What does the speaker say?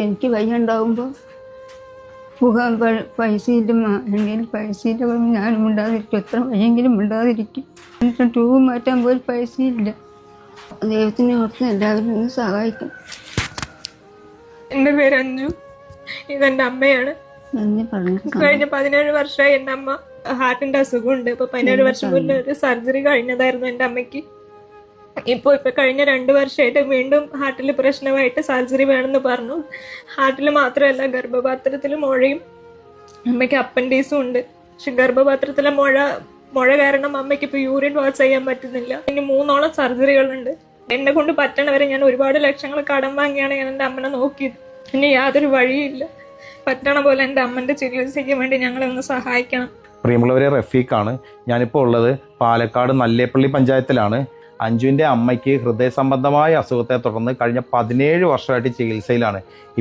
എനിക്ക് വയ്യ ഉണ്ടാകുമ്പോൾ പോകാൻ പൈസയില്ല, അല്ലെങ്കിൽ പൈസയില്ല ഞാനും മിണ്ടാതിരിക്കും. എത്ര വയ്യെങ്കിലും മിണ്ടാതിരിക്കും. എന്നിട്ട് ട്യൂബ് മാറ്റാൻ പോലും പൈസയില്ല. ദൈവത്തിനെ ഓർത്ത് എല്ലാവരും ഒന്ന് സഹായിക്കും. എൻ്റെ പേര് അഞ്ജു, ഇതെൻ്റെ അമ്മയാണ്. നന്ദി പറഞ്ഞു. കഴിഞ്ഞ 17 വർഷമായി എൻ്റെ അമ്മ ഹാർട്ടിന്റെ അസുഖമുണ്ട്. ഇപ്പൊ 17 വർഷം മുന്നേ ഒരു സർജറി കഴിഞ്ഞതായിരുന്നു എൻ്റെ അമ്മയ്ക്ക്. ഇപ്പൊ കഴിഞ്ഞ 2 വർഷമായിട്ട് വീണ്ടും ഹാർട്ടിൽ പ്രശ്നമായിട്ട് സർജറി വേണമെന്ന് പറഞ്ഞു. ഹാർട്ടിൽ മാത്രമല്ല, ഗർഭപാത്രത്തിൽ മുഴയും, അമ്മയ്ക്ക് അപ്പൻഡീസും ഉണ്ട്. പക്ഷെ ഗർഭപാത്രത്തിലെ മുഴ കാരണം അമ്മയ്ക്ക് ഇപ്പൊ യൂറിൻ പാസ് ചെയ്യാൻ പറ്റുന്നില്ല. ഇനി 3 സർജറികളുണ്ട്. എന്നെ കൊണ്ട് പറ്റണവരെ ഞാൻ ഒരുപാട് ലക്ഷങ്ങൾ കടം വാങ്ങിയാണ് ഞാൻ എൻ്റെ അമ്മനെ നോക്കിയത്. ഇനി യാതൊരു വഴിയില്ല. പറ്റണ പോലെ എൻ്റെ അമ്മന്റെ ചികിത്സയ്ക്ക് വേണ്ടി ഞങ്ങളെ ഒന്ന് സഹായിക്കണം. പ്രിയമുള്ളവരെ, റഫീഖാണ്. ഞാനിപ്പോൾ ഉള്ളത് പാലക്കാട് നല്ലേപ്പള്ളി പഞ്ചായത്തിലാണ്. അഞ്ജുവിൻ്റെ അമ്മയ്ക്ക് ഹൃദയ സംബന്ധമായ അസുഖത്തെ തുടർന്ന് കഴിഞ്ഞ 17 വർഷമായിട്ട് ചികിത്സയിലാണ്.